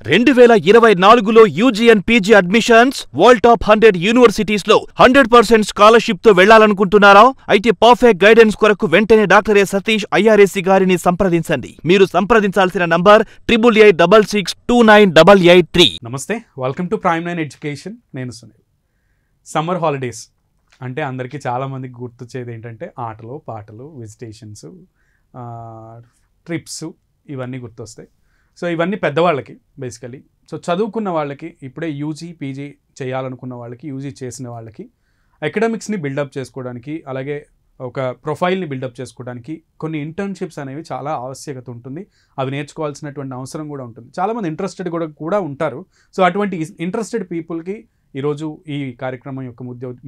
2024లో UG and PG admissions world top 100 universities లో 100% scholarship తో వెళ్లాలనుకుంటున్నారా? అయితే పర్ఫెక్ట్ గైడెన్స్ కొరకు వెంటనే డాక్టర్ ఏ సతీష్ ఐఆర్ఎస్సి గారిని సంప్రదించండి. మీరు సంప్రదించాల్సిన నంబర్ 8886698883. నమస్తే, వెల్కమ్ టు ప్రైమ్ 9 ఎడ్యుకేషన్. నేను సునీల్. సమ్మర్ హాలిడేస్ అంటే అందరికీ చాలామందికి గుర్తొచ్చేది ఏంటంటే ఆటలు, పాటలు, విజిటేషన్స్, ట్రిప్స్, ఇవన్నీ గుర్తొస్తాయి. సో ఇవన్నీ పెద్దవాళ్ళకి బేసికలీ. సో చదువుకున్న వాళ్ళకి, ఇప్పుడే యూజీ పీజీ చేయాలనుకున్న వాళ్ళకి, యూజీ చేసిన వాళ్ళకి అకాడమిక్స్ని బిల్డప్ చేసుకోవడానికి, అలాగే ఒక ప్రొఫైల్ని బిల్డప్ చేసుకోవడానికి కొన్ని ఇంటర్న్షిప్స్ అనేవి చాలా ఆవశ్యకత ఉంటుంది. అవి నేర్చుకోవాల్సినటువంటి అవసరం కూడా ఉంటుంది. చాలామంది ఇంట్రెస్టెడ్ కూడా ఉంటారు. సో అటువంటి ఇంట్రెస్టెడ్ పీపుల్కి ఈరోజు ఈ కార్యక్రమం యొక్క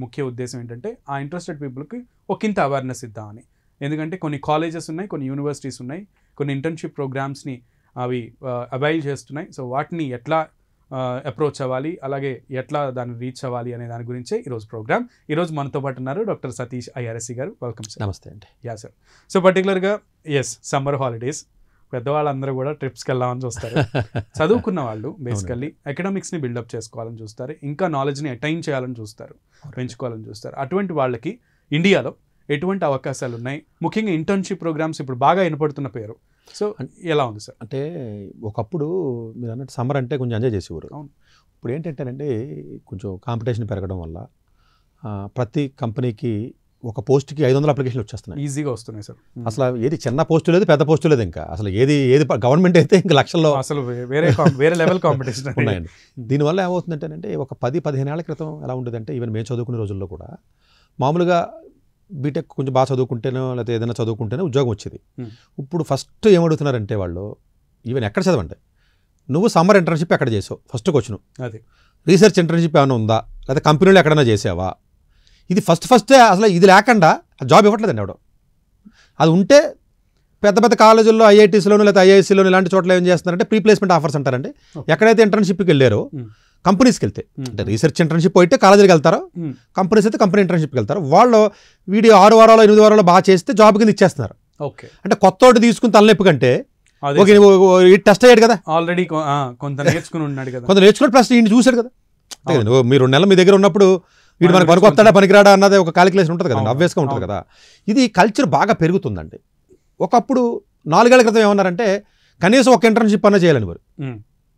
ముఖ్య ఉద్దేశం ఏంటంటే ఆ ఇంట్రెస్టెడ్ పీపుల్కి ఒకంత అవేర్నెస్ ఇద్దామని. ఎందుకంటే కొన్ని కాలేజెస్ ఉన్నాయి, కొన్ని యూనివర్సిటీస్ ఉన్నాయి, కొన్ని ఇంటర్న్షిప్ ప్రోగ్రామ్స్ని అవి అవైల్ చేస్తున్నాయి. సో వాటిని ఎట్లా అప్రోచ్ అవ్వాలి, అలాగే ఎట్లా దాన్ని రీచ్ అవ్వాలి అనే దాని గురించే ఈరోజు ప్రోగ్రామ్. ఈరోజు మనతో పాటు ఉన్నారు డాక్టర్ సతీష్ ఐఆర్ఎస్సి గారు. Welcome sir. నమస్తే అండి. Yeah sir. సో పర్టికులర్గా సమ్మర్ హాలిడేస్, పెద్దవాళ్ళందరూ కూడా ట్రిప్స్కి వెళ్ళామని చూస్తారు. చదువుకున్న వాళ్ళు బేసికల్లీ అకాడమిక్స్ని బిల్డప్ చేసుకోవాలని చూస్తారు, ఇంకా నాలెడ్జ్ని అటైన్ చేయాలని చూస్తారు, పెంచుకోవాలని చూస్తారు. అటువంటి వాళ్ళకి ఇండియాలో ఎటువంటి అవకాశాలు ఉన్నాయి? ముఖ్యంగా ఇంటర్న్షిప్ ప్రోగ్రామ్స్ ఇప్పుడు బాగా వినపడుతున్న పేరు. సో ఎలా ఉంది సార్? అంటే ఒకప్పుడు మీరు అన్నట్టు సమ్మర్ అంటే కొంచెం ఎంజాయ్ చేసేవారు. అవును. ఇప్పుడు ఏంటంటేనండి, కొంచెం కాంపిటీషన్ పెరగడం వల్ల ప్రతి కంపెనీకి ఒక పోస్ట్కి 500 అప్లికేషన్లు వచ్చేస్తున్నాయి. ఈజీగా వస్తున్నాయి సార్. అసలు ఏది చిన్న పోస్టు లేదు, పెద్ద పోస్టు లేదు. ఇంకా అసలు ఏది గవర్నమెంట్ అయితే ఇంకా లక్షల్లో అసలు వేరే లెవెల్ కాంపిటీషన్ ఉన్నాయండి. దీనివల్ల ఏమవుతుందంటేనంటే ఒక 10-15 ఏళ్ల క్రితం ఎలా ఉండేదంటే, ఈవెన్ మేము చదువుకునే రోజుల్లో కూడా మామూలుగా బీటెక్ కొంచెం బాగా చదువుకుంటేనో లేకపోతే ఏదైనా చదువుకుంటేనే ఉద్యోగం వచ్చేది. ఇప్పుడు ఫస్ట్ ఏమడుగుతున్నారంటే వాళ్ళు, ఈవెన్ ఎక్కడ చదవండి, నువ్వు సమ్మర్ ఇంటర్న్షిప్ ఎక్కడ చేసావు, ఫస్ట్ క్వశ్చన్ అది. రీసెర్చ్ ఇంటర్న్షిప్ ఏమైనా ఉందా, లేకపోతే కంపెనీలో ఎక్కడైనా చేసావా, ఇది ఫస్టే. అసలు ఇది లేకుండా జాబ్ ఇవ్వట్లేదండి ఎవడో. అది ఉంటే పెద్ద పెద్ద కాలేజీల్లో, ఐఐటీస్లోను లేకపోతే ఐఐఎస్సీలోను ఇలాంటి చోట్ల ఏం చేస్తున్నారంటే ప్రీ ప్లేస్మెంట్ ఆఫర్స్ అంటారండి. ఎక్కడైతే ఇంటర్న్షిప్కి వెళ్ళారో కంపెనీస్కి వెళ్తే, అంటే రీసెర్చ్ ఇంటర్న్షిప్ అయితే కాలేజీకి వెళ్తారో, కంపెనీస్ అయితే కంపెనీ ఇంటర్న్షిప్కి వెళ్తారు. వాళ్ళు వీడియో 6 వారాలు 8 వారాలు బాగా చేస్తే జాబ్ కింద ఇచ్చేస్తున్నారు. ఓకే, అంటే కొత్తోటి తీసుకుని తలనొప్పి కంటే టెస్ట్ అయ్యాడు కదా, ఆల్రెడీ కొంత నేర్చుకుని ఉన్నాడు కదా, కొంత నేర్చుకుని ప్లస్ ఈయన చూశాడు కదా. మీరు 2 నెలలు మీ దగ్గర ఉన్నప్పుడు వీడు మనకు పనికొస్తాడా పనికిరాడా అన్నది ఒక కాలిక్యులేషన్ ఉంటుంది కదండి, ఆబ్వియస్గా ఉంటుంది కదా. ఇది కల్చర్ బాగా పెరుగుతుందండి. ఒకప్పుడు 4 ఏళ్ల క్రితం ఏమన్నారంటే కనీసం ఒక ఇంటర్న్షిప్ అన్న చేయాలని వారు.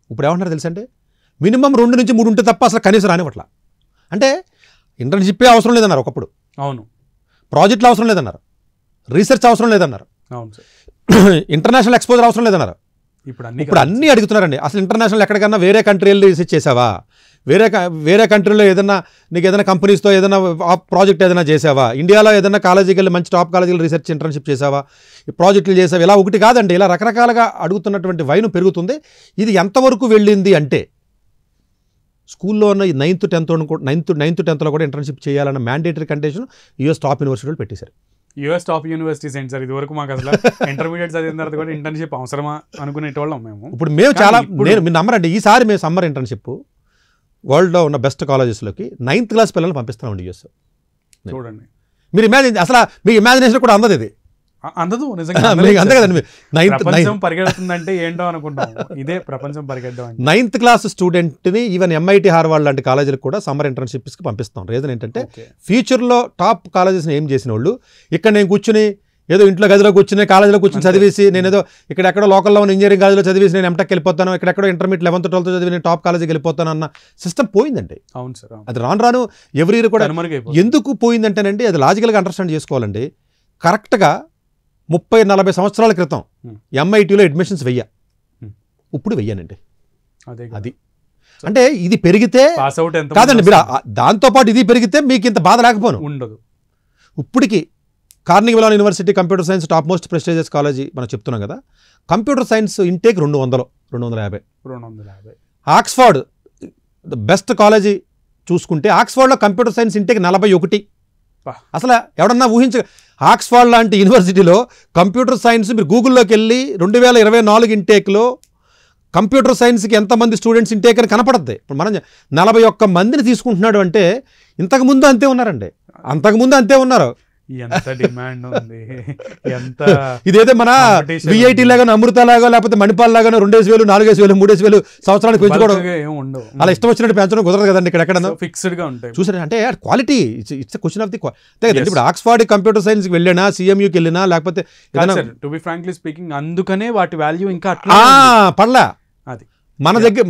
ఇప్పుడు ఏమంటారు తెలుసంటే, మినిమం 2 నుంచి 3 ఉంటే తప్ప అసలు కనీసం రానివ్వట్ల. అంటే ఇంటర్న్షిప్పే అవసరం లేదన్నారు ఒకప్పుడు. అవును. ప్రాజెక్టులు అవసరం లేదన్నారు, రీసెర్చ్ అవసరం లేదన్నారు, ఇంటర్నేషనల్ ఎక్స్పోజర్ అవసరం లేదన్నారు. ఇప్పుడు అన్నీ అడుగుతున్నారండి. అసలు ఇంటర్నేషనల్ ఎక్కడికన్నా వేరే కంట్రీ వెళ్ళి రీసెర్చ్ చేసావా, వేరే కంట్రీలో ఏదైనా నీకు ఏదైనా కంపెనీస్తో ఏదైనా ప్రాజెక్ట్ ఏదైనా చేసావా, ఇండియాలో ఏదైనా కాలేజీకి వెళ్ళి మంచి టాప్ కాలేజీలో రీసెర్చ్ ఇంటర్న్షిప్ చేసావా, ప్రాజెక్టులు చేసావా, ఇలా ఒకటి కాదండి, ఇలా రకరకాలుగా అడుగుతున్నటువంటి వైను పెరుగుతుంది. ఇది ఎంతవరకు వెళ్ళింది అంటే, స్కూల్లో ఉన్న 9th 10th కూడా ఇంటర్న్షిప్ చేయాలన్న మ్యాండేటరీ కండిషన్ యూఎస్ టాప్ యూనివర్సిటీలు పెట్టేశారు. యూఎస్ టాప్ యూనివర్సిటీస్ ఏంటి సార్? ఇదివరకు మాకు అసలు ఇంటర్మీడియట్ చదివిన తర్వాత కూడా ఇంటర్న్షిప్ అవసరమా అనుకునేటోళ్ళం మేము. మేము చాలా, మీరు నమ్మరండి, ఈసారి మేము సమ్మర్ ఇంటర్న్షిప్ వరల్డ్లో ఉన్న బెస్ట్ కాలేజెస్లోకి 9th క్లాస్ పిల్లల్ని పంపిస్తున్నామండి యూఎస్. చూడండి, మీరు ఇమాజిన్, అసలు మీ ఇమాజినేషన్ కూడా అందదు. ఇది అందదు నిజంగా, అంతే కదండి. ప్రపంచం పరిగెడుతుందంటే ఏంటో అనుకుంటాం, ఇదే ప్రపంచం పరిగెట్టడం. 9th క్లాస్ స్టూడెంట్ని ఈవెన్ MIT హార్వర్డ్ లాంటి కాలేజీలకు కూడా సమ్మర్ ఇంటర్న్షిప్స్కి పంపిస్తాం. రీజన్ ఏంటంటే, ఫ్యూచర్లో టాప్ కాలేజెస్ని ఏం చేసిన వాళ్ళు ఇక్కడ నేను కూర్చుని ఏదో ఇంట్లో గదిలో కూర్చుని కాలేజీలో కూర్చొని చదివేసి, నేను ఏదో ఇక్కడెక్కడో లోకల్లో ఉన్న ఇంజనీరింగ్ కాలేజీలో చదివేసి నేను ఎంటెక్ వెళ్ళిపోతాను, ఇక్కడెక్కడో ఇంటర్మీడియట్ 11th 12th చదివి నేను టాప్ కాలేజీకి వెళ్ళిపోతాను అన్న సిస్టమ్ పోయిందండి. అవును సార్. అది రాను ఎవరి ఇయర్ కూడా ఎందుకు పోయిందంటేనండి, అది లాజికల్గా అండర్స్టాండ్ చేసుకోవాలండి. కరెక్ట్గా 30-40 సంవత్సరాల క్రితం MITలో అడ్మిషన్స్ 1000, ఇప్పుడు 1000నండి. అది అంటే ఇది పెరిగితే కాదండి, మీరు దాంతోపాటు ఇది పెరిగితే మీకు ఇంత బాధ లేకపోను ఉండదు. ఇప్పటికి Carnegie melon university computer science top most prestigious college మనం చెప్తున్నాం కదా, computer science intake 250. Oxford best college చూసుకుంటే ఆక్స్ఫర్డ్లో కంప్యూటర్ సైన్స్ ఇంటేక్ 41. అసలు ఎవడన్నా ఆక్స్ఫర్డ్ లాంటి యూనివర్సిటీలో కంప్యూటర్ సైన్స్, మీరు గూగుల్లోకి వెళ్ళి 2024 ఇంటేక్లో కంప్యూటర్ సైన్స్కి ఎంతమంది స్టూడెంట్స్ ఇంటేక్ అని కనపడద్ది. ఇప్పుడు మనం 41 మందిని తీసుకుంటున్నాడు అంటే ఇంతకుముందు అంతే ఉన్నారండి, అంతకుముందు అంతే ఉన్నారు. ఎంత డిమాండ్ ఉంది, ఎంత ఇదైతే మన competition విఐటి లాగానో అమృత లాగా లేకపోతే మణిపాల్ లాగానో 2,000 4,000 3,000 సంవత్సరానికి పెంచుకోవడం bulk గా ఏం ఉండవు, అలా ఇష్టం వచ్చినట్టు పెంచడం కుదరదు కదండి. ఇక్కడ ఎక్కడ ఫిక్స్డ్ గా ఉంటాయి. చూసారు అంటే quality it's question of the కదండి. ఇప్పుడు ఆక్స్ఫర్డ్ కంప్యూటర్ సైన్స్ కి వెళ్ళినా, సిఎంయూకి వెళ్ళినా, లేకపోతే టు బి ఫ్రాంక్లీ స్పీకింగ్ అందుకనే వాటి వాల్యూ ఇంకా అట్లా పడలా. అది మన దగ్గర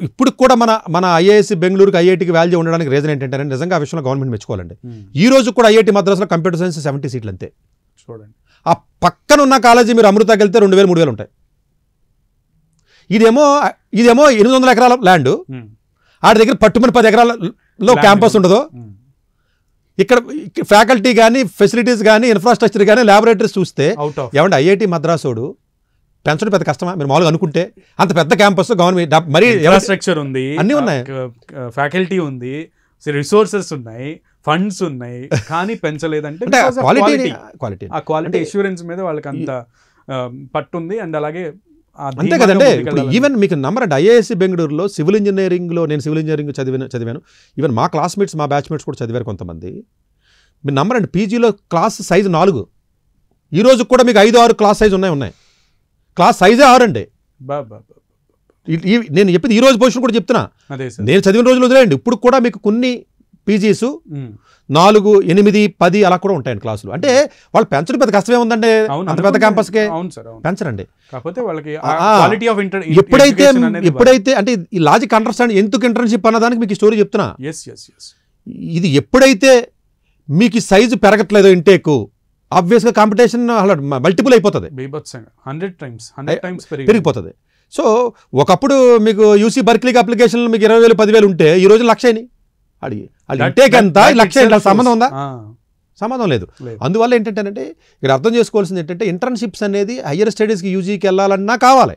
ఇప్పుడు కూడా మన ఐఐఎస్సి బెంగళూరుకి ఐఐటికి వాల్యూ ఉండడానికి రీజన్ ఏంటంటే నిజంగా ఆ విషయంలో గవర్నమెంట్ మెచ్చుకోవాలండి. ఈ రోజు కూడా ఐఐటి మద్రాసులో కంప్యూటర్ సైన్స్ 70 సీట్లు అంతే. చూడండి, ఆ పక్కన ఉన్న కాలేజీ మీరు అమృతకి వెళ్తే 2,000 3,000 ఉంటాయి. ఇదేమో 800 ఎకరాల ల్యాండ్, ఆడి దగ్గర పట్టుమని 10 ఎకరాలలో క్యాంపస్ ఉండదు. ఇక్కడ ఫ్యాకల్టీ కానీ, ఫెసిలిటీస్ కానీ, ఇన్ఫ్రాస్ట్రక్చర్ కానీ, ల్యాబొరేటరీస్ చూస్తే ఏమంటే ఐఐటి మద్రాసోడు పెంచడం పెద్ద కష్టమా మీరు మామూలుగా అనుకుంటే? అంత పెద్ద క్యాంపస్ గవర్నమెంట్ మరి ఇన్ఫ్రాస్ట్రక్చర్ ఉంది, అన్నీ ఉన్నాయి, ఫ్యాకల్టీ ఉంది, రిసోర్సెస్ ఉన్నాయి, ఫండ్స్ ఉన్నాయి, కానీ పెంచలేదంటే క్వాలిటీ ఆ క్వాలిటీ అష్యూరెన్స్ మీద వాళ్ళకి అంత పట్టుంది. అండ్ అలాగే అంతే కదండి. ఇప్పుడు ఈవెన్ మీకు నంబర్ అండి ఐఐఎస్సి బెంగళూరులో సివిల్ ఇంజనీరింగ్లో నేను సివిల్ ఇంజనీరింగ్ చదివాను. ఈవెన్ మా క్లాస్మేట్స్ మా బ్యాచ్మేట్స్ కూడా చదివారు కొంతమంది. మీరు నంబర్ అండి పీజీలో క్లాస్ సైజు 4, ఈ రోజు కూడా మీకు 5-6 క్లాస్ సైజు ఉన్నాయి. క్లాస్ సైజే 6 అండి. నేను చెప్పింది ఈ రోజు పొజిషన్ కూడా చెప్తున్నా. నేను చదివిన రోజులు వదిలేయండి, ఇప్పుడు కూడా మీకు కొన్ని పీజీస్ 4, 8, 10 అలా కూడా ఉంటాయండి క్లాసులు. అంటే వాళ్ళు పెంచడం పెద్ద కష్టమే ఉందండి అంత పెద్ద క్యాంపస్కే పెంచరండి. ఎప్పుడైతే అంటే ఈ లాజిక్ అండర్స్టాండ్ ఎందుకు ఇంటర్న్షిప్ అన్నదానికి మీకు స్టోరీ చెప్తున్నా. ఇది ఎప్పుడైతే మీకు ఈ సైజు పెరగట్లేదో ఇంటేక్ ఆబ్వియస్గా కాంపిటీషన్ మల్టిపుల్ అయిపోతుంది, 100 times పెరిగిపోతుంది. సో ఒకప్పుడు మీకు యూసీ బర్క్లీకి అప్లికేషన్లు మీకు 20,000 10,000 ఉంటే ఈ రోజు 1,00,000 అయినాయి. ఇంటేక్ ఎంత 1,00,000 సంబంధం ఉందా? సంబంధం లేదు. అందువల్ల ఏంటంటే ఇక్కడ అర్థం చేసుకోవాల్సింది ఏంటంటే ఇంటర్న్షిప్స్ అనేది హయ్యర్ స్టడీస్కి యూజీకి వెళ్ళాలన్నా కావాలి,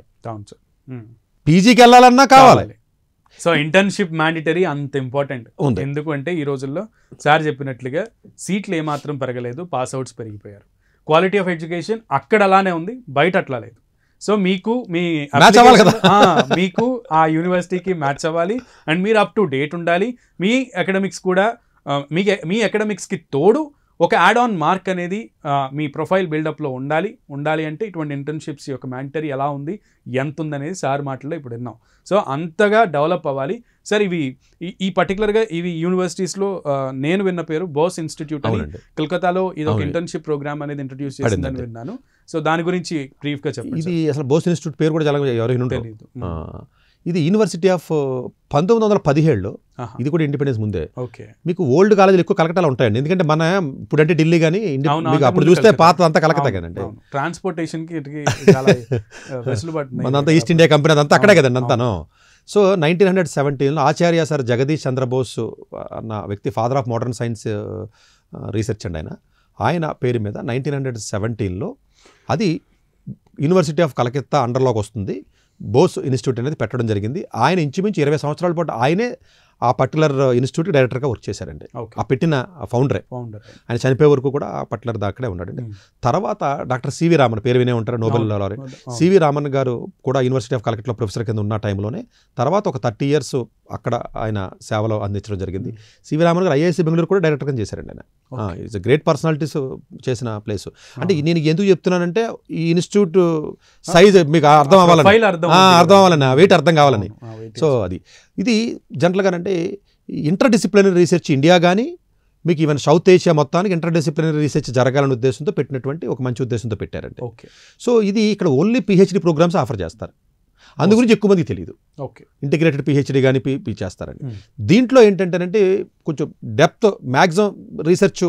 పీజీకి వెళ్ళాలన్నా కావాలి. సో ఇంటర్న్షిప్ మ్యాండేటరీ అంత ఇంపార్టెంట్. ఎందుకంటే ఈ రోజుల్లో సార్ చెప్పినట్లుగా సీట్లు ఏమాత్రం పెరగలేదు, పాస్ అవుట్స్ పెరిగిపోయారు. క్వాలిటీ ఆఫ్ ఎడ్యుకేషన్ అక్కడ అలానే ఉంది, బయట అట్లా లేదు. సో మీకు మీకు ఆ యూనివర్సిటీకి మ్యాచ్ అవ్వాలి అండ్ మీరు అప్ టు డేట్ ఉండాలి. మీ అకాడమిక్స్ కూడా మీ అకాడమిక్స్కి తోడు ఒక యాడ్ ఆన్ మార్క్ అనేది మీ ప్రొఫైల్ బిల్డప్లో ఉండాలి అంటే ఇటువంటి ఇంటర్న్షిప్స్ యొక్క మ్యాండేటరీ ఎలా ఉంది, ఎంత ఉందనేది సార్ మాటల్లో ఇప్పుడు విన్నాం. సో అంతగా డెవలప్ అవ్వాలి సార్. ఈ పర్టికులర్గా ఇవి యూనివర్సిటీస్లో నేను విన్న పేరు బోస్ ఇన్స్టిట్యూట్ అని కలకత్తాలో ఇది ఒక ఇంటర్న్షిప్ ప్రోగ్రామ్ అనేది ఇంట్రడ్యూస్ చేసిందని విన్నాను. సో దాని గురించి బ్రీఫ్గా చెప్పండి. ఇది అసలు బోస్ ఇన్స్టిట్యూట్ పేరు కూడా చాలా ఎవరైనా తెలియదు. ఇది యూనివర్సిటీ ఆఫ్ 1917లో, ఇది కూడా ఇండిపెండెన్స్ ముందే. మీకు ఓల్డ్ కాలేజీలు ఎక్కువ కలకటాలో ఉంటాయండి, ఎందుకంటే మన ఇప్పుడంటే ఢిల్లీ కానీ మీకు అప్పుడు చూస్తే పాత అంతా కలకత్తా కదండి. ట్రాన్స్పోర్టేషన్ మనంతా ఈస్ట్ ఇండియా కంపెనీ అదంతా అక్కడే కదండి అంతాను. సో 1917లో ఆచార్య సార్ జగదీష్ చంద్రబోస్ అన్న వ్యక్తి father of modern science research అండి ఆయన పేరు మీద 1917లో అది యూనివర్సిటీ ఆఫ్ కలకత్తా అండర్లోకి వస్తుంది. బోస్ ఇన్స్టిట్యూట్ అనేది పెట్టడం జరిగింది. ఆయన ఇంచుమించు 20 సంవత్సరాల పాటు ఆయనే ఆ పర్టికులర్ ఇన్స్టిట్యూట్ డైరెక్టర్గా వర్క్ చేశారండి. ఆ పెట్టిన ఫౌండరే. ఆయన చనిపోయే వరకు కూడా ఆ పర్టికులర్ దాక్కడే ఉన్నాడండి. తర్వాత డాక్టర్ సివి రామన్ పేరు వినే ఉంటారు, నోబెల్ లారెట్. సివి రామన్ గారు కూడా యూనివర్సిటీ ఆఫ్ కలకత్తాలో ప్రొఫెసర్ కింద ఉన్న టైంలోనే తర్వాత ఒక 30 years అక్కడ ఆయన సేవలో అందించడం జరిగింది. సివి రామన్ గారు ఐఐఎస్సి బెంగళూరు కూడా డైరెక్టర్గా చేశారండి ఆయన. ఇట్స్ గ్రేట్ పర్సనాలిటీస్ చేసిన ప్లేస్. అంటే నేను ఎందుకు చెప్తున్నానంటే ఈ ఇన్స్టిట్యూట్ సైజ్ మీకు అర్థం అవ్వాలని వెయిట్ అర్థం కావాలని. సో ఇది జనరల్గా అంటే ఇంటర్ డిసిప్లినరీ రీసెర్చ్ ఇండియా కానీ మీకు ఈవెన్ సౌత్ ఏషియా మొత్తానికి ఇంటర్ డిసిప్లినరీ రీసెర్చ్ జరగాలనే ఉద్దేశంతో పెట్టినటువంటి ఒక మంచి ఉద్దేశంతో పెట్టారండి. సో ఇది ఇక్కడ ఓన్లీ పిహెచ్డి ప్రోగ్రామ్స్ ఆఫర్ చేస్తారు, అందు గురించి ఎక్కువ మందికి తెలియదు. ఇంటిగ్రేటెడ్ పిహెచ్డి కానీ చేస్తారండి. దీంట్లో ఏంటంటే కొంచెం డెప్త్ మ్యాక్సిమం రీసెర్చ్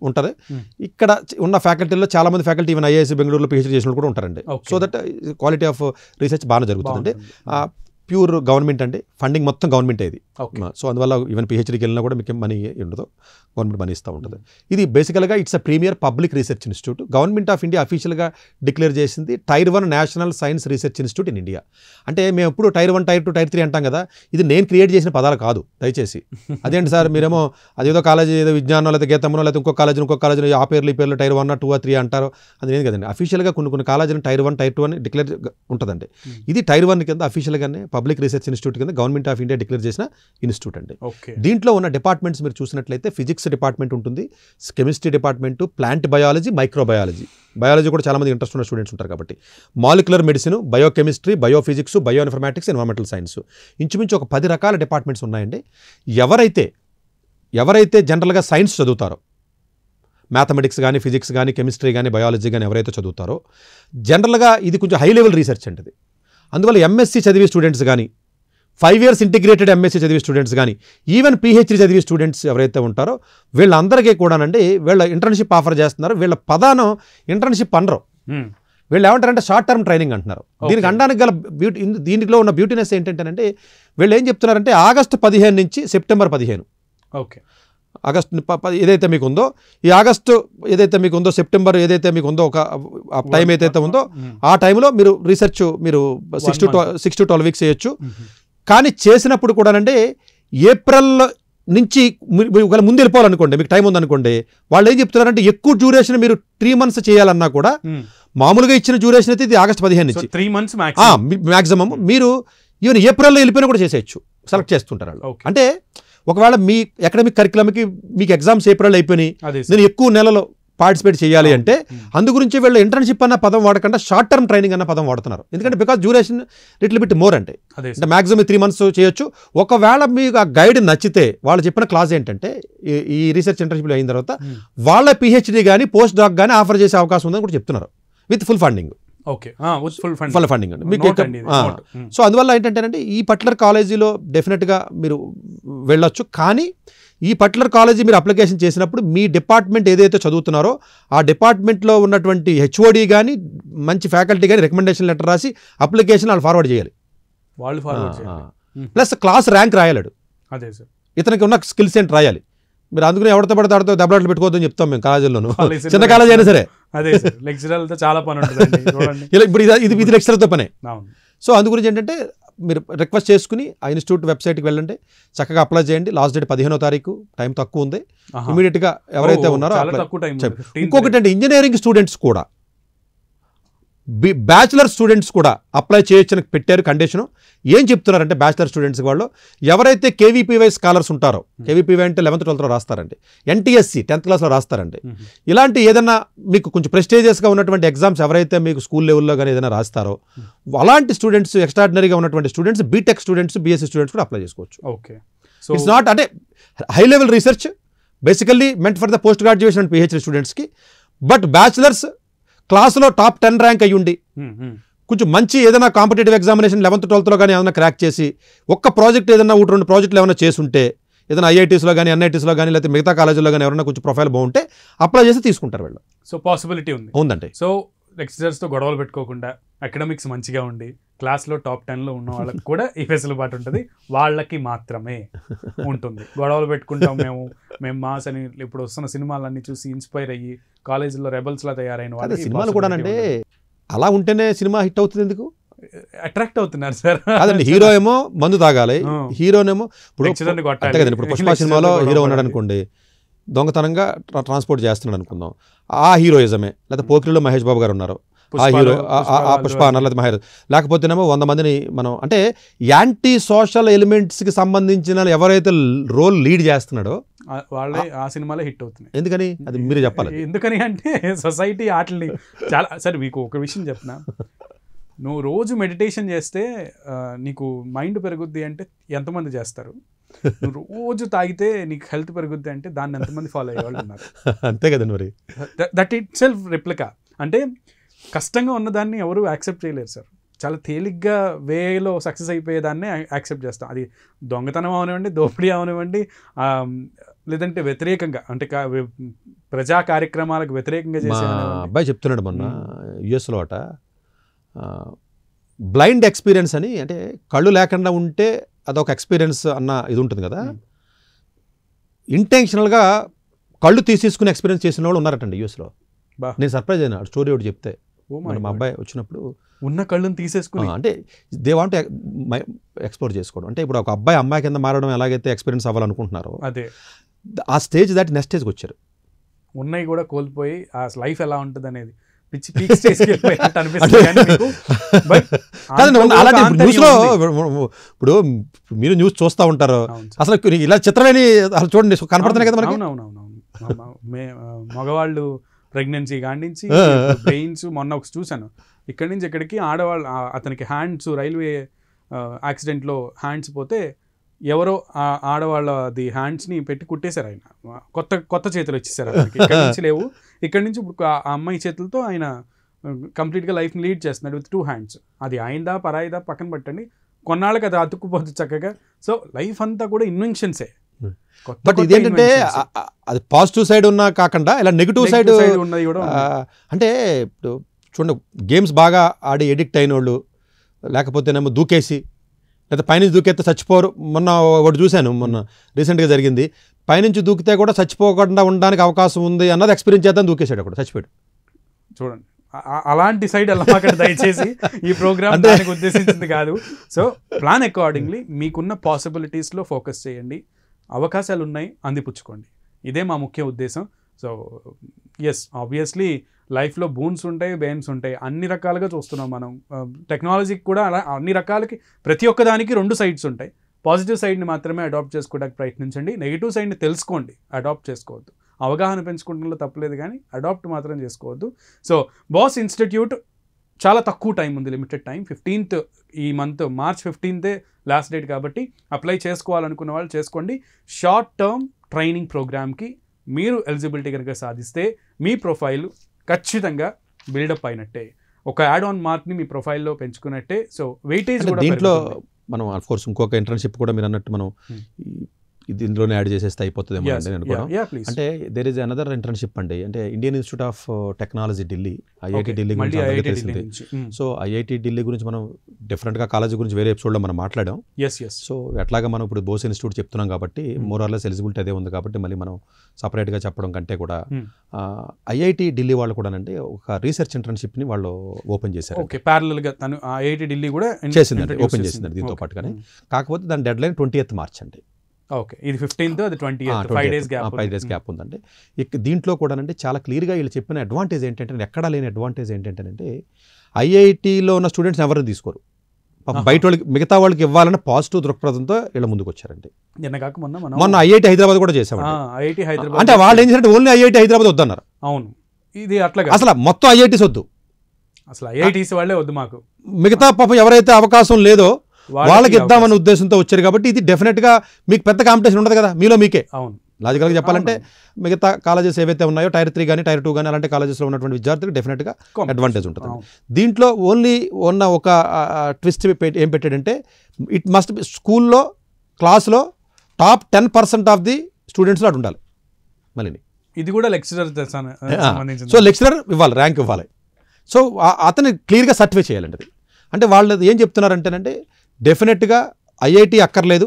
ఉంటుంది. ఇక్కడ ఉన్న ఫ్యాకల్టీలో చాలా మంది ఫ్యాకల్టీ ఈవెన్ ఐఐఎస్సి బెంగళూరులో పిహెచ్డి చేసిన కూడా ఉంటారండి. So that quality of research బాగా జరుగుతుందండి. ప్యూర్ గవర్నమెంట్ అండి, ఫండింగ్ మొత్తం గవర్నమెంట్ ఇది. సో అందువల్ల ఈవెన్ పిహెచ్డీకి వెళ్ళినా కూడా మీకు మనీ ఉండదు, గవర్నమెంట్ మనీ ఇస్తూ ఉంటుంది. ఇది బేసికల్గా it's a premier public research institute. Government of India అఫీషియల్గా డిక్లేర్ చేసింది Tier 1 national science research institute in India. అంటే మేము ఎప్పుడు Tier 1, Tier 2, Tier 3 అంటాం కదా, ఇది నేను క్రియేట్ చేసిన పదాలు కాదు దయచేసి. అదేంటి సార్ మీరేమో అదేదో కాలేజీ ఏదో విజ్ఞానం లేదా గీతమనో లేదా ఇంకో కాలేజీని ఆ పేర్లు ఈ పేర్లు Tier 1, 2, 3 అంటారు. అది నేను కదండి. అఫీషియల్గా కొన్ని కాలేజీలు Tier 1, Tier 2 అని డిక్లేర్ ఉంటుందండి. ఇది Tier 1 కింద అఫీషియల్గానే పబ్లిక్ రీసెర్చ్ ఇన్స్టిట్యూట్ కింద గవర్నమెంట్ ఆఫ్ ఇండియా డిక్లేర్ చేసిన ఇన్స్టిట్యూట్ అండి. ఓకే. దీంట్లో ఉన్న డిపార్ట్మెంట్స్ మీరు చూసినట్లయితే ఫిజిక్స్ డిపార్ట్మెంట్ ఉంటుంది, chemistry department, plant biology, microbiology. Biology కూడా చాలామంది ఇంట్రెస్ట్ ఉన్న స్టూడెంట్స్ ఉంటారు కాబట్టి, molecular medicine, biochemistry, biophysics, bioinformatics, environmental science, ఇంచుమించు ఒక 10 రకాల డిపార్ట్మెంట్స్ ఉన్నాయండి. ఎవరైతే జనరల్గా సైన్స్ చదువుతారో, మ్యాథమెటిక్స్ కానీ, ఫిజిక్స్ కానీ, కెమిస్ట్రీ కానీ, బయాలజీ కానీ ఎవరైతే చదువుతారో, జనరల్గా ఇది కొంచెం హై లెవెల్ రీసెర్చ్ అండి ఇది. అందువల్ల ఎంఎస్సీ చదివే స్టూడెంట్స్ కానీ, 5 years ఇంటిగ్రేటెడ్ ఎంఎస్సీ చదివే స్టూడెంట్స్ కానీ, ఈవెన్ పిహెచ్డీ చదివే స్టూడెంట్స్ ఎవరైతే ఉంటారో వీళ్ళందరికీ కూడానండి వీళ్ళ ఇంటర్న్షిప్ ఆఫర్ చేస్తున్నారు. వీళ్ళ పదానం ఇంటర్న్షిప్ అనరు, వీళ్ళు ఏమంటారంటే షార్ట్ టర్మ్ ట్రైనింగ్ అంటున్నారు. దీనికి అనడానికి గల దీనిలో ఉన్న బ్యూటీనెస్ ఏంటంటేనంటే వీళ్ళు ఏం చెప్తున్నారంటే ఆగస్టు 15 నుంచి సెప్టెంబర్ 15, ఓకే, ఆగస్టు ఏదైతే మీకు ఉందో, ఈ ఆగస్టు ఏదైతే మీకు ఉందో, సెప్టెంబర్ ఏదైతే మీకు ఉందో, ఒక టైం ఏదైతే ఉందో ఆ టైంలో మీరు రీసెర్చ్ మీరు 6 to 12 weeks చేయొచ్చు. కానీ చేసినప్పుడు కూడానంటే ఏప్రిల్ నుంచి ఒకవేళ ముందు వెళ్ళిపోవాలనుకోండి, మీకు టైం ఉందనుకోండి, వాళ్ళు ఏం చెప్తున్నారంటే ఎక్కువ డ్యూరేషన్ మీరు 3 months చేయాలన్నా కూడా మామూలుగా ఇచ్చిన డ్యూరేషన్ అయితే ఇది ఆగస్టు 15 నుంచి 3 months మ్యాక్సిమం. మీరు ఈవెన్ ఏప్రిల్లో వెళ్ళిపోయినా కూడా చేసేయచ్చు, సెలెక్ట్ చేస్తుంటారు వాళ్ళు. అంటే ఒకవేళ మీ అకాడమిక్ కరికులంకి మీకు ఎగ్జామ్స్ ఏప్రిల్ అయిపోయినాయి, నేను ఎక్కువ నెలలో పార్టిసిపేట్ చేయాలి అంటే అందు గురించి వీళ్ళు ఇంటర్న్షిప్ అన్న పదం వాడకుండా షార్ట్ టర్మ్ ట్రైనింగ్ అన్న పదం వాడుతున్నారు. ఎందుకంటే because duration little bit more అంటే మాక్సిమం 3 months చేయొచ్చు. ఒకవేళ మీకు ఆ గైడ్ నచ్చితే వాళ్ళు చెప్పిన క్లాస్ ఏంటంటే ఈ రీసెర్చ్ ఇంటర్న్షిప్ అయిన తర్వాత వాళ్ళ పిహెచ్డీ కానీ పోస్ట్ డాక్ కానీ ఆఫర్ చేసే అవకాశం ఉందని కూడా చెప్తున్నారు, with full funding. Full funding అండి మీకు. సో అందువల్ల ఏంటంటేనంటే ఈ పర్టికులర్ కాలేజీలో డెఫినెట్గా మీరు వెళ్ళొచ్చు. కానీ ఈ పర్టికులర్ కాలేజీ మీరు అప్లికేషన్ చేసినప్పుడు మీ డిపార్ట్మెంట్ ఏదైతే చదువుతున్నారో ఆ డిపార్ట్మెంట్లో ఉన్నటువంటి హెచ్ఓడి కానీ మంచి ఫ్యాకల్టీ కానీ రికమెండేషన్ లెటర్ రాసి అప్లికేషన్ వాళ్ళు ఫార్వర్డ్ చేయాలి. ప్లస్ క్లాస్ ర్యాంక్ రాయాలడు, ఇతనికి ఉన్న స్కిల్స్ ఏంటి రాయాలి. మీరు అందుకని ఎవరితో పడితే ఆడితో దెబ్బలాట్లు పెట్టుకోవద్దని చెప్తాం మేము కాలేజీలోను, చిన్న కాలేజీ అయినా సరే. చాలా పని ఇప్పుడు ఇది లెక్చరర్తో పనే. సో అందు గురించి ఏంటంటే మీరు రిక్వెస్ట్ చేసుకుని ఆ ఇన్స్టిట్యూట్ వెబ్సైట్కి వెళ్ళండి, చక్కగా అప్లై చేయండి. లాస్ట్ డేట్ 15వ తారీఖు, టైం తక్కువ ఉంది. ఇమీడియట్గా ఎవరైతే ఉన్నారో ఇంకొకటి అంటే ఇంజనీరింగ్ స్టూడెంట్స్ కూడా, బ్యాచిలర్ స్టూడెంట్స్ కూడా అప్లై చేయొచ్చని పెట్టారు కండిషను. ఏం చెప్తున్నారంటే బ్యాచిలర్ స్టూడెంట్స్ వాళ్ళు ఎవరైతే కేవీపీవై స్కాలర్స్ ఉంటారో, కేవీపీవై అంటే 11th 12th రాస్తారండి, NTSC 10th class రాస్తారండి, ఇలాంటి ఏదైనా మీకు కొంచెం ప్రెస్టీజియస్గా ఉన్నటువంటి ఎగ్జామ్స్ ఎవరైతే మీకు స్కూల్ లెవెల్లో కానీ ఏదైనా రాస్తారో అలాంటి స్టూడెంట్స్, ఎక్స్ట్రాడినరీగా ఉన్నటువంటి students, BTech students, BSc students కూడా అప్లై చేసుకోవచ్చు. ఓకే. ఇట్స్ నాట్ అంటే high level research, basically meant for the post graduation and PhD స్టూడెంట్స్కి. బట్ బ్యాచిలర్స్ క్లాస్లో టాప్ 10 ర్యాంక్ అయ్యుండి కొంచెం మంచి ఏదైనా కాంపిటేటివ్ ఎగ్జామినేషన్ 11th 12th కానీ ఏదైనా క్రాక్ చేసి ఒక్క ప్రాజెక్ట్ ఏదైనా 1-2 ప్రాజెక్టులు ఏమైనా చేసుంటే, ఏదైనా ఐఐటీస్లో కానీ ఎన్ఐటీస్లో కానీ లేకపోతే మిగతా కాలేజీలో కానీ ఎవరైనా కొంచెం ప్రొఫైల్ బాగుంటే అప్లై చేసి తీసుకుంటారు వాళ్ళు. సో పాసిబిలిటీ ఉందండి. సో లెక్చరర్స్తో గొడవలు పెట్టుకోకుండా అకాడమిక్స్ మంచిగా ఉండి క్లాస్లో టాప్ 10లో ఉన్న వాళ్ళకి కూడా ఈ వెసులుబాటు ఉంటుంది, వాళ్ళకి మాత్రమే ఉంటుంది. గొడవలు పెట్టుకుంటాం మేము మాస్ అని ఇప్పుడు వస్తున్న సినిమాలన్నీ చూసి ఇన్స్పైర్ అయ్యి కాలేజీలో రెబల్స్లా తయారైన వాళ్ళు సినిమాలు కూడా అంటే అలా ఉంటేనే సినిమా హిట్ అవుతుంది. ఎందుకు అట్రాక్ట్ అవుతున్నారు సార్? అదండి, హీరో ఏమో మందు తాగాలి, హీరోనేమో ఇప్పుడు పుష్ప సినిమాలో హీరో ఉన్నాడు అనుకోండి, దొంగతనంగా ట్రాన్స్పోర్ట్ చేస్తున్నాడు అనుకుందాం, ఆ హీరోయిజమే. లేదా పోకిరిలో మహేష్ బాబు గారు ఉన్నారు, ఆ హీరో ఆ పుష్ప అన్నారు, లేదా మహేష్. లేకపోతేనేమో 100 మందిని మనం అంటే యాంటీ సోషల్ ఎలిమెంట్స్కి సంబంధించిన ఎవరైతే రోల్ లీడ్ చేస్తున్నాడో వాళ్ళే ఆ సినిమాలే హిట్ అవుతున్నాయి. ఎందుకని అది మీరు చెప్పాలి. ఎందుకని అంటే సొసైటీ వాటిని చాలా. సరే మీకు ఒక విషయం చెప్పిన, నువ్వు రోజు మెడిటేషన్ చేస్తే నీకు మైండ్ పెరుగుద్ది అంటే ఎంతమంది చేస్తారు? నువ్వు రోజు తాగితే నీకు హెల్త్ పెరుగుద్ది అంటే దాన్ని ఎంతమంది ఫాలో అయ్యే వాళ్ళు ఉన్నారు? అంతే కదండి. మరి దట్ ఇట్ సెల్ఫ్ రిప్లికా. అంటే కష్టంగా ఉన్నదాన్ని ఎవరు యాక్సెప్ట్ చేయలేరు సార్. చాలా తేలిగ్గా వేలో సక్సెస్ అయిపోయేదాన్నే యాక్సెప్ట్ చేస్తాం. అది దొంగతనం అవనివ్వండి, దోపిడీ అవనివ్వండి, లేదంటే వ్యతిరేకంగా అంటే ప్రజా కార్యక్రమాలకు వ్యతిరేకంగా చేసే అబ్బాయి చెప్తున్నాడు మొన్న యుఎస్లో అట, బ్లైండ్ ఎక్స్పీరియన్స్ అని. అంటే కళ్ళు లేకుండా ఉంటే అదొక ఎక్స్పీరియన్స్ అన్న ఇది ఉంటుంది కదా, ఇంటెన్షనల్గా కళ్ళు తీసేసుకుని ఎక్స్పీరియన్స్ చేసిన వాళ్ళు ఉన్నారటండి యూఎస్లో. నేను సర్ప్రైజ్ అయినా స్టోరీ ఒకటి చెప్తే. మా అబ్బాయి వచ్చినప్పుడు ఉన్న కళ్ళని తీసేసుకుని అంటే దే వాంట్ ఎక్స్ప్లోర్ చేసుకోవడం. అంటే ఇప్పుడు ఒక అబ్బాయి అమ్మాయి కింద మారడం ఎలాగైతే ఎక్స్పీరియన్స్ అవ్వాలనుకుంటున్నారో అదే ఆ స్టేజ్ దాటి నెక్స్ట్ స్టేజ్కి వచ్చారు. ఉన్నాయి కూడా కోల్పోయి ఆ లైఫ్ ఎలా ఉంటుంది అనేది పిచ్చి పీక్ స్టేజ్కి వెళ్ళిపోయినట్టు అనిపిస్తుంది కానీ మీకు బట్ అలాంటి న్యూస్లో ఇప్పుడు మీరు న్యూస్ చూస్తూ ఉంటారు అసలు ఇలా చిత్రమేని అసలు చూడండి కనపడుతున్నాయి కదా మనకి. మగవాళ్ళు ప్రెగ్నెన్సీ కాండించి బ్రెయిన్స్ మొన్న ఒక చూశాను ఇక్కడి నుంచి ఇక్కడికి ఆడవాళ్ళు అతనికి హ్యాండ్స్ రైల్వే యాక్సిడెంట్లో హ్యాండ్స్ పోతే ఎవరో ఆడవాళ్ళది హ్యాండ్స్ని పెట్టి కుట్టేశారు ఆయన, కొత్త చేతులు వచ్చేసారు అతనికి, ఇక్కడి నుంచి లేవు, ఇక్కడి నుంచి ఇప్పుడు ఆ అమ్మాయి చేతులతో ఆయన కంప్లీట్గా లైఫ్ని లీడ్ చేస్తున్నాడు విత్ 2 hands. అది ఆయనదా పరాయిదా పక్కన పెట్టండి, కొన్నాళ్ళకి అది అతుక్కుపోతుంది చక్కగా. సో లైఫ్ అంతా కూడా ఇన్వెన్షన్సే. బట్ ఇదేంటంటే అది పాజిటివ్ సైడ్ ఉన్నా కాకుండా ఇలా నెగిటివ్ సైడ్ ఉన్నది కూడా అంటే ఇప్పుడు చూడండి గేమ్స్ బాగా ఆడి ఎడిక్ట్ అయిన వాళ్ళు లేకపోతేనేమో దూకేసి లేదా పైనుంచి దూకేస్తే చచ్చిపోరు. మొన్న ఒకటి చూశాను, మొన్న రీసెంట్గా జరిగింది, పైనుంచి దూకితే కూడా చచ్చిపోకుండా ఉండడానికి అవకాశం ఉంది అన్నది ఎక్స్పీరియన్స్ చేద్దాం, దూకేశాడు అక్కడ చచ్చిపోయాడు. చూడండి అలాంటి సైడ్ వెళ్ళమాకండి దయచేసి, ఈ ప్రోగ్రామ్ దానికి ఉద్దేశించింది కాదు. సో ప్లాన్ అకార్డింగ్లీ మీకున్న పాసిబిలిటీస్లో ఫోకస్ చేయండి, అవకాశాలు ఉన్నాయి అందిపుచ్చుకోండి, ఇదే మా ముఖ్య ఉద్దేశం. సో ఎస్ ఆబ్వియస్లీ లైఫ్లో బూన్స్ ఉంటాయి, బెయిన్స్ ఉంటాయి, అన్ని రకాలుగా చూస్తున్నాం మనం. టెక్నాలజీకి కూడా అలా అన్ని రకాలకి ప్రతి ఒక్కదానికి 2 sides ఉంటాయి. పాజిటివ్ సైడ్ని మాత్రమే అడాప్ట్ చేసుకోవడానికి ప్రయత్నించండి, నెగిటివ్ సైడ్ని తెలుసుకోండి, అడాప్ట్ చేసుకోవద్దు. అవగాహన పెంచుకోవడంలో తప్పలేదు కానీ అడాప్ట్ మాత్రం చేసుకోవద్దు. సో బాస్ ఇన్స్టిట్యూట్ చాలా తక్కువ టైం ఉంది, లిమిటెడ్ టైం. 15th ఈ month March 15th last date కాబట్టి అప్లై చేసుకోవాలనుకున్న వాళ్ళు చేసుకోండి. షార్ట్ టర్మ్ ట్రైనింగ్ ప్రోగ్రామ్కి మీరు ఎలిజిబిలిటీ కనుక సాధిస్తే మీ ప్రొఫైల్ ఖచ్చితంగా బిల్డప్ అయినట్టే, ఒక యాడ్ ఆన్ మార్క్ని మీ ప్రొఫైల్లో పెంచుకున్నట్టే. సో వెయిటేజ్ కూడా దీంట్లో మనం ఆఫ్ కోర్స్ ఇంకొక ఇంటర్న్షిప్ కూడా మీరు అన్నట్టు మనం దీంట్లోనే యాడ్ చేసేస్తే అయిపోతుందేమో అండి నేను కూడా. అంటే దేర్ ఇస్ అనదర్ ఇంటర్న్షిప్ అండి, అంటే Indian institute of technology Delhi, IIT Delhi గురించి తెలిసింది. సో ఐఐటి ఢిల్లీ గురించి మనం డిఫరెంట్గా కాలేజీ గురించి వేరే ఎపిసోడ్లో మనం మాట్లాడాం. సో ఎట్లాగా మనం ఇప్పుడు బోస్ ఇన్స్టిట్యూట్ చెప్తున్నాం కాబట్టి మోర్ ఆర్ లెస్ ఎలిజిబిలిటీ అదే ఉంది కాబట్టి మళ్ళీ మనం సపరేట్గా చెప్పడం కంటే కూడా ఐఐటి ఢిల్లీ వాళ్ళు కూడా అంటే ఒక రీసెర్చ్ ఇంటర్న్షిప్ని వాళ్ళు ఓపెన్ చేశారు. ప్యారలల్గా తను ఐఐటి ఢిల్లీ కూడా చేసిందండి, ఓపెన్ చేసిందండి దీంతో పాటుగానే. కాకపోతే దాని డెడ్ లైన్ 20th March అండి. ఓకే, ఇది 15th, అది 20th, 5 days గ్యాప్ ఉందండి. దీంట్లో కూడా అంటే చాలా క్లియర్గా వీళ్ళు చెప్పిన అడ్వాంటేజ్ ఏంటంటే, ఎక్కడా లేని అడ్వాంటేజ్ ఏంటంటే ఐఐటీలో ఉన్న స్టూడెంట్స్ ఎవరిని తీసుకోరు, బయట వాళ్ళకి మిగతా వాళ్ళకి ఇవ్వాలన్న పాజిటివ్ దృక్పథంతో వీళ్ళ ముందుకు వచ్చారండి. మొన్న ఐఐటి హైదరాబాద్ కూడా చేసామండి. అంటే వాళ్ళు ఏం చేశారంటే ఓన్లీ ఐఐటి హైదరాబాద్ వద్దన్నారు. అవును, ఇది అట్లా అసలు మొత్తం ఐఐటీస్ వద్దు, అసలు ఐఐటీస్ వాళ్ళే వద్దు మాకు, మిగతా పాపం ఎవరైతే అవకాశం లేదో వాళ్ళకి ఇద్దామన్న ఉద్దేశంతో వచ్చారు కాబట్టి ఇది డెఫినెట్గా మీకు పెద్ద కాంపిటీషన్ ఉండదు కదా మీలో మీకే. అవును, లాజికల్గా చెప్పాలంటే మిగతా కాలేజెస్ ఏవైతే ఉన్నాయో Tier 3 కానీ Tier 2 కానీ అలాంటి కాలేజెస్లో ఉన్నటువంటి విద్యార్థులకు డెఫినెట్గా అడ్వాంటేజ్ ఉంటుంది. దీంట్లో ఓన్లీ ఉన్న ఒక ట్విస్ట్ ఏం పెట్టాడంటే, ఇట్ మస్ట్ బి స్కూల్లో క్లాస్లో టాప్ 10% ఆఫ్ ది స్టూడెంట్స్లో అటు ఉండాలి. మళ్ళీ ఇది కూడా లెక్చరర్, సో లెక్చరర్ ఇవ్వాలి, ర్యాంక్ ఇవ్వాలి. సో అతన్ని క్లియర్గా సర్టిఫై చేయాలండి. అంటే వాళ్ళు ఏం చెప్తున్నారంటేనంటే డెఫినెట్గా ఐఐటి అక్కర్లేదు,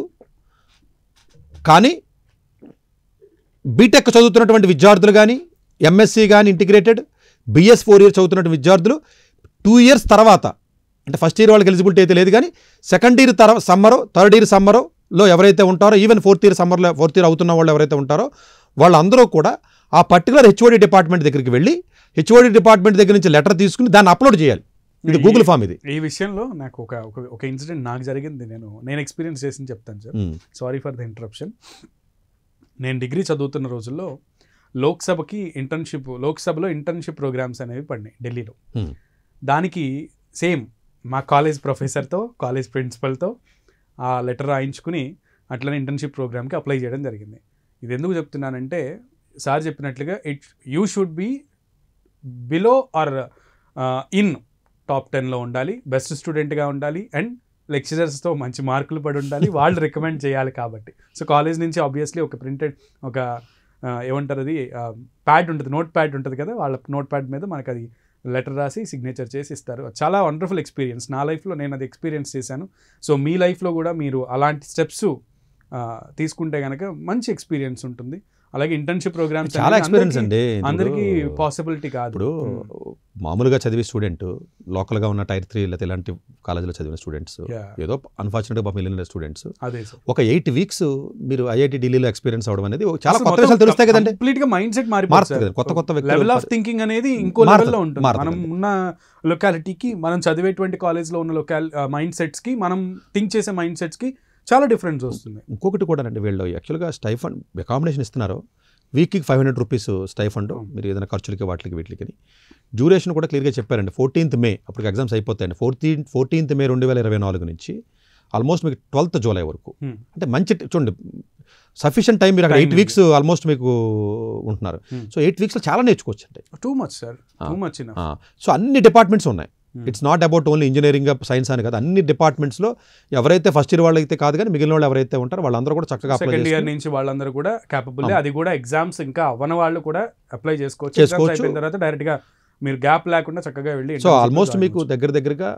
కానీ బీటెక్ చదువుతున్నటువంటి విద్యార్థులు కానీ ఎంఎస్సి కానీ ఇంటిగ్రేటెడ్ బిఎస్ 4 years చదువుతున్నటువంటి విద్యార్థులు 2 years తర్వాత, అంటే ఫస్ట్ ఇయర్ వాళ్ళకి ఎలిజిబిలిటీ అయితే లేదు కానీ సెకండ్ ఇయర్ సమ్మరో థర్డ్ ఇయర్ సమ్మరోలో ఎవరైతే ఉంటారో, ఈవెన్ 4th year సమ్మర్లో 4th year అవుతున్న వాళ్ళు ఎవరైతే ఉంటారో వాళ్ళందరూ కూడా ఆ పర్టికులర్ హెచ్ఓడి డిపార్ట్మెంట్ దగ్గరికి వెళ్ళి హెచ్ఓడి డిపార్ట్మెంట్ దగ్గర నుంచి లెటర్ తీసుకుని దాన్ని అప్లోడ్ చేయాలి. ఇది గూగుల్ ఫామ్. ఇది ఈ విషయంలో నాకు ఒక ఇన్సిడెంట్ నాకు జరిగింది, నేను ఎక్స్పీరియన్స్ చేసి చెప్తాను sir. Sorry for the interruption. నేను డిగ్రీ చదువుతున్న రోజుల్లో లోక్సభలో ఇంటర్న్షిప్ ప్రోగ్రామ్స్ అనేవి పడినాయి ఢిల్లీలో. దానికి సేమ్ మా కాలేజ్ ప్రొఫెసర్తో, కాలేజ్ ప్రిన్సిపల్తో ఆ లెటర్ రాయించుకుని అట్లనే ఇంటర్న్షిప్ ప్రోగ్రామ్కి అప్లై చేయడం జరిగింది. ఇది ఎందుకు చెప్తున్నానంటే, సార్ చెప్పినట్లుగా you should be below or in top 10లో ఉండాలి, బెస్ట్ స్టూడెంట్గా ఉండాలి, అండ్ లెక్చరర్స్తో మంచి మార్కులు పడి ఉండాలి, వాళ్ళు రికమెండ్ చేయాలి. కాబట్టి సో కాలేజ్ నుంచి ఆబ్వియస్లీ ఒక ప్రింటెడ్ ఒక ఏమంటారు అది ప్యాడ్ ఉంటుంది, నోట్ ప్యాడ్ ఉంటుంది కదా, వాళ్ళ నోట్ ప్యాడ్ మీద మనకు అది లెటర్ రాసి సిగ్నేచర్ చేసి ఇస్తారు. చాలా వండర్ఫుల్ ఎక్స్పీరియన్స్. నా లైఫ్లో నేను అది ఎక్స్పీరియన్స్ చేశాను. సో మీ లైఫ్లో కూడా మీరు అలాంటి స్టెప్స్ తీసుకుంటే కనుక మంచి ఎక్స్పీరియన్స్ ఉంటుంది. అలాగే ఇంటర్న్షిప్ ప్రోగ్రామ్స్ చాలా ఎక్స్పీరియన్స్ అండి. అందరికీ పాసిబిలిటీ కాదు. ఇప్పుడు మామూలుగా చదివే స్టూడెంట్ లోకల్గా ఉన్న టైర్ 3 లేదా ఇలాంటి కాలేజీలో చదివిన స్టూడెంట్స్, ఏదో అన్ఫార్చునేట్గా వెళ్ళిన స్టూడెంట్స్ ఒక 8 వీక్స్ మీరు ఐఐటి ఢిల్లీలో ఎక్స్పీరియన్స్ అవడం అనేది చాలా కొత్త విషయాలు తెలుస్తాయి కదండి. కంప్లీట్ గా మైండ్ సెట్ మారిపోతుంది. కొత్త లెవెల్ ఆఫ్ థింకింగ్ అనేది ఇంకో లెవెల్లో ఉంటుంది. మనం ఉన్న లొకాలిటీకి, మనం చదివేటువంటి కాలేజ్లో ఉన్న మైండ్ సెట్స్ కి, మనం థింక్ చేసే మైండ్ సెట్స్ కి చాలా డిఫరెన్స్ వస్తుంది. ఇంకొకటి కూడా అండి, వీళ్ళు యాక్చువల్గా స్టైఫండ్ అకామిడేషన్ ఇస్తున్నారు, వీక్కి 500 రూపీస్ స్టైఫండ్, మీరు ఏదైనా ఖర్చులకి వాటికి వీటికి. డ్యూరేషన్ కూడా క్లియర్గా చెప్పారండి, 14th May అప్పటికి ఎగ్జామ్స్ అయిపోతాయండి. 14th May 2024 నుంచి ఆల్మోస్ట్ మీకు 12th July వరకు. అంటే మంచి చూడండి, సఫిషియంట్ టైం. మీరు అక్కడ 8 వీక్స్ ఆల్మోస్ట్ మీకు ఉంటున్నారు. సో 8 వీక్స్లో చాలా నేర్చుకోవచ్చు అండి. Too much sir, too much. So అన్ని డిపార్ట్మెంట్స్ ఉన్నాయి. It's not about only engineering science అని కాదు, అన్ని డిపార్ట్మెంట్స్లో ఎవరైతే ఫస్ట్ ఇయర్ వాళ్ళు అయితే కాదు కానీ మిగిలిన వాళ్ళు ఎవరైతే ఉంటారో వాళ్ళందరూ కూడా చక్కగా అప్లై సెకండ్ ఇయర్ నుంచి వాళ్ళందరూ కూడా క్యాపబుల్. అది కూడా ఎగ్జామ్స్ ఇంకా అవ్వని వాళ్ళు కూడా అప్లై చేసుకోవచ్చు. అయిపోయిన తర్వాత డైరెక్ట్ గా మీరు గ్యాప్ లేకుండా చక్కగా వెళ్ళి. సో ఆల్మోస్ట్ మీకు దగ్గరగా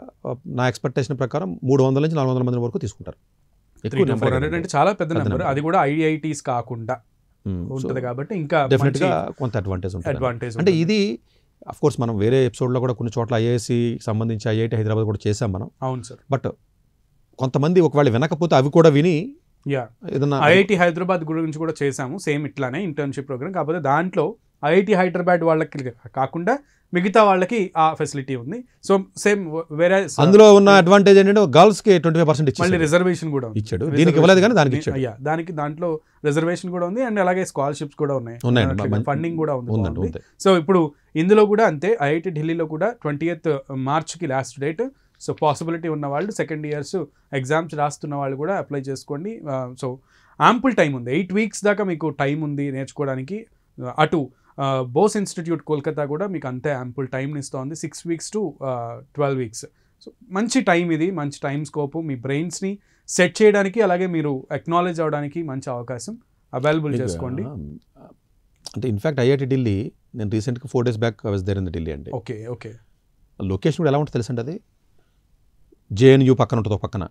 నా ఎక్స్పెక్టేషన్ ప్రకారం 300 నుంచి 400 మంది వరకు తీసుకుంటారు. 400 అంటే చాలా పెద్ద నెంబర్. అది కూడా ఐఐటీస్ కాకుండా ఉంటుంది కాబట్టి ఇంకా డెఫినెట్ గా కొంత అడ్వాంటేజ్ ఉంటుంది. అంటే ఇది అఫ్ కోర్స్ మనం వేరే ఎపిసోడ్లో కూడా కొన్ని చోట్ల ఐఐఎస్సి సంబంధించి ఐఐటి హైదరాబాద్ కూడా చేసాం మనం. అవును సార్. బట్ కొంతమంది ఒకవేళ వినకపోతే అవి కూడా విని ఏదన్నా ఐఐటి హైదరాబాద్ గురించి కూడా చేసాము సేమ్ ఇట్లానే ఇంటర్న్షిప్ ప్రోగ్రామ్. కాకపోతే దాంట్లో ఐఐటి హైదరాబాద్ వాళ్ళకి కాకుండా మిగతా వాళ్ళకి ఆ ఫెసిలిటీ ఉంది. సో సేమ్ వేరే అందులో ఉన్న అడ్వాంటేజ్ ఏంటంటే గర్ల్స్ కి 25% ఇచ్చాడు. మళ్ళీ రిజర్వేషన్ కూడా ఇచ్చాడు, దీనికి ఇవ్వలేదు కానీ దానికి ఇచ్చాడు. దానికి దాంట్లో రిజర్వేషన్ కూడా ఉంది అండ్ అలాగే స్కాలర్షిప్స్ కూడా ఉన్నాయి, ఫండింగ్ కూడా ఉంది. సో ఇప్పుడు ఇందులో కూడా అంతే, ఐఐటి ఢిల్లీలో కూడా 20th మార్చ్కి లాస్ట్ డేట్. సో పాసిబిలిటీ ఉన్న వాళ్ళు సెకండ్ ఇయర్స్ ఎగ్జామ్స్ రాస్తున్న వాళ్ళు కూడా అప్లై చేసుకోండి. సో యాంపుల్ టైం ఉంది, 8 వీక్స్ దాకా మీకు టైం ఉంది నేర్చుకోవడానికి. అటు బోస్ ఇన్స్టిట్యూట్ కోల్కతా కూడా మీకు అంతే యాంపుల్ టైంని ఇస్తుంది, 6 weeks to 12 weeks. సో మంచి టైం ఇది, మంచి టైం స్కోప్. మీ బ్రెయిన్స్ని సెట్ చేయడానికి అలాగే మీరు అక్నాలెడ్జ్ అవడానికి మంచి అవకాశం అవైలబుల్ చేసుకోండి. అంటే ఇన్ఫాక్ట్ ఐఐటి ఢిల్లీ నేను రీసెంట్గా 4 days back was there in Delhi అండి. Okay okay. లొకేషన్ కూడా ఎలా ఉంటుంది తెలుసండి, అది జేఎన్యూ పక్కన ఉంటుంది, పక్కన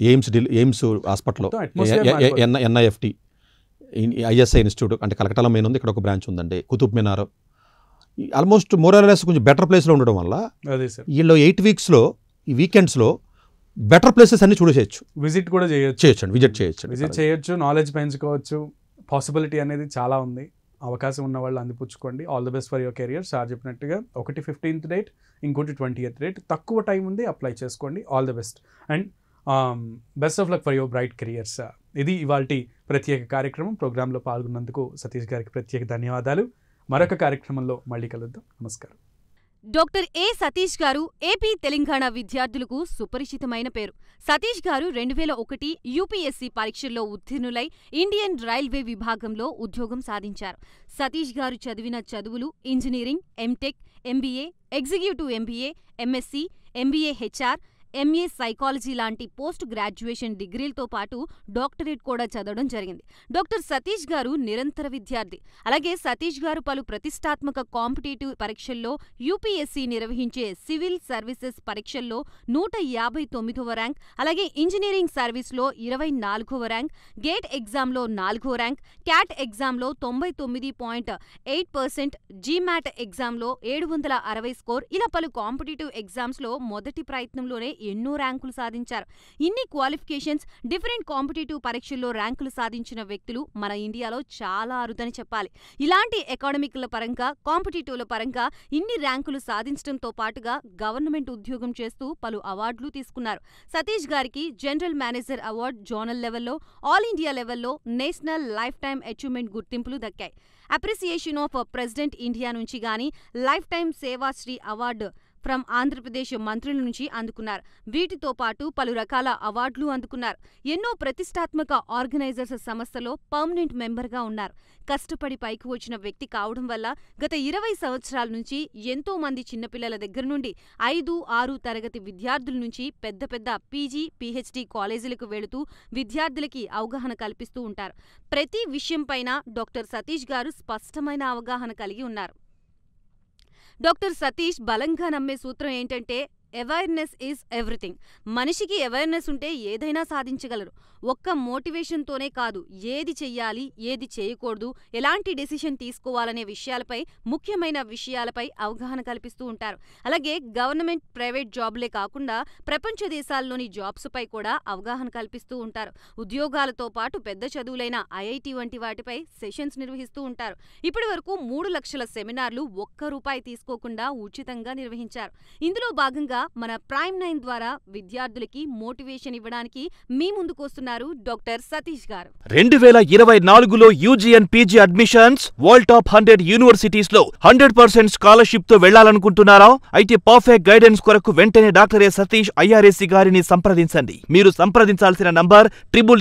ఎయిమ్స్ హాస్పిటల్లో ఎన్ఐఎఫ్టి ఐఎస్ఐ ఇన్స్టిట్యూట్ అంటే కలకటాలో మెయిన్ ఉంది, ఇక్కడ ఒక బ్రాంచ్ ఉందండి, కుతుబ్ మినార్. ఆల్మోస్ట్ మోరాలెస్ కొంచెం బెటర్ ప్లేస్లో ఉండడం వల్ల వీళ్ళు 8 weeksలో ఈ వీకెండ్స్లో బెటర్ ప్లేసెస్ అన్ని చూడవచ్చు, విజిట్ కూడా చేయొచ్చు, విజిట్ చేయొచ్చు, నాలెడ్జ్ పెంచుకోవచ్చు. పాసిబిలిటీ అనేది చాలా ఉంది. అవకాశం ఉన్న వాళ్ళు అందిపుచ్చుకోండి. All the best for your career. Sir చెప్పినట్టుగా ఒకటి 15th date, ఇంకోటి 20th date. తక్కువ టైం ఉంది, అప్లై చేసుకోండి. All the best and best of luck for your bright careers. ఇది ఇవాల్టి ప్రత్యేక కార్యక్రమం. ప్రోగ్రాంలో పాల్గొన్నందుకు సతీష్ గారికి ప్రత్యేక ధన్యవాదాలు. మరొక కార్యక్రమంలో మళ్ళీ కలుద్దాం. నమస్కారం. డాక్టర్ ఏ సతీష్ గారు ఏపీ తెలంగాణ విద్యార్థులకు సుపరిచితమైన పేరు. సతీష్ గారు 2001 యూపీఎస్సీ పరీక్షల్లో ఉత్తీర్ణులై ఇండియన్ రైల్వే విభాగంలో ఉద్యోగం సాధించారు. సతీష్ గారు చదివిన చదువులు engineering, MTech, MBA, executive MBA, MSc, MBA HR, MA psychology లాంటి పోస్ట్ గ్రాడ్యుయేషన్ డిగ్రీలతో పాటు డాక్టరేట్ కూడా చదవడం జరిగింది. డాక్టర్ సతీష్ గారు నిరంతర విద్యార్థి. అలాగే సతీష్ గారు పలు ప్రతిష్టాత్మక కాంపిటేటివ్ పరీక్షల్లో యూపీఎస్సీ నిర్వహించే సివిల్ సర్వీసెస్ పరీక్షల్లో 159వ ర్యాంక్, అలాగే ఇంజనీరింగ్ సర్వీస్లో 24వ ర్యాంక్, గేట్ ఎగ్జామ్లో 4వ ర్యాంక్, క్యాట్ ఎగ్జామ్లో 99.8%, జీమాట్ ఎగ్జామ్లో 760 స్కోర్, ఇలా పలు కాంపిటేటివ్ ఎగ్జామ్స్లో మొదటి ప్రయత్నంలోనే ఎన్నో ర్యాంకులు సాధించారు. ఇన్ని క్వాలిఫికేషన్స్, డిఫరెంట్ కాంపిటేటివ్ పరీక్షల్లో ర్యాంకులు సాధించిన వ్యక్తులు మన ఇండియాలో చాలా అరుదని చెప్పాలి. ఇలాంటి అకాడమిక్ల పరంగా, కాంపిటేటివ్ల పరంగా ఇన్ని ర్యాంకులు సాధించడంతో పాటుగా గవర్నమెంట్ ఉద్యోగం చేస్తూ పలు అవార్డులు తీసుకున్నారు. సతీష్ గారికి జనరల్ మేనేజర్ అవార్డు జోనల్ లెవెల్లో, ఆల్ ఇండియా లెవెల్లో నేషనల్ లైఫ్ టైమ్ అచీవ్మెంట్ గుర్తింపులు దక్కాయి. అప్రిసియేషన్ ఆఫ్ ప్రెసిడెంట్ ఇండియా నుంచి గానీ life time Sevashri award from Andhra Pradesh మంత్రుల నుంచి అందుకున్నారు. వీటితో పాటు పలు రకాల అవార్డులు అందుకున్నారు. ఎన్నో ప్రతిష్టాత్మక ఆర్గనైజర్స్ సంస్థలో పర్మనెంట్ మెంబర్గా ఉన్నారు. కష్టపడి పైకి వచ్చిన వ్యక్తి కావడం వల్ల గత 20 సంవత్సరాల నుంచి ఎంతో మంది చిన్నపిల్లల దగ్గర నుండి 5, 6 తరగతి విద్యార్థుల నుంచి పెద్ద పెద్ద పీజీ, పీహెచ్డీ కాలేజీలకు వెళుతూ విద్యార్థులకి అవగాహన కల్పిస్తూ ఉంటారు. ప్రతి విషయంపైన డాక్టర్ సతీష్ గారు స్పష్టమైన అవగాహన కలిగి ఉన్నారు. డాక్టర్ సతీష్ బలంగా నమ్మే సూత్రం ఏంటంటే అవేర్నెస్ ఈజ్ ఎవ్రీథింగ్. మనిషికి అవేర్నెస్ ఉంటే ఏదైనా సాధించగలరు. ఒక్క మోటివేషన్తోనే కాదు, ఏది చెయ్యాలి, ఏది చేయకూడదు, ఎలాంటి డెసిషన్ తీసుకోవాలనే విషయాలపై, ముఖ్యమైన విషయాలపై అవగాహన కల్పిస్తూ ఉంటారు. అలాగే గవర్నమెంట్, ప్రైవేట్ జాబులే కాకుండా ప్రపంచ దేశాల్లోని జాబ్స్పై కూడా అవగాహన కల్పిస్తూ ఉంటారు. ఉద్యోగాలతో పాటు పెద్ద చదువులైన ఐఐటి వంటి వాటిపై సెషన్స్ నిర్వహిస్తూ ఉంటారు. ఇప్పటి వరకు 3 లక్షల సెమినార్లు ఒక్క రూపాయి తీసుకోకుండా ఉచితంగా నిర్వహించారు. ఇందులో భాగంగా మన ప్రైమ్ 9 ద్వారా విద్యార్థులకి మోటివేషన్ ఇవ్వడానికి మీ ముందుకొస్తున్నారు డాక్టర్ సతీష్ గారు. 2024లో UG and PG admissions world top 100 universities లో 100% స్కాలర్షిప్ తో వెళ్లాలనుకుంటున్నారా? అయితే పర్ఫెక్ట్ గైడెన్స్ కొరకు వెంటనే డాక్టర్ సతీష్ IRAC గారిని సంప్రదించండి. మీరు సంప్రదించాల్సిన నంబర్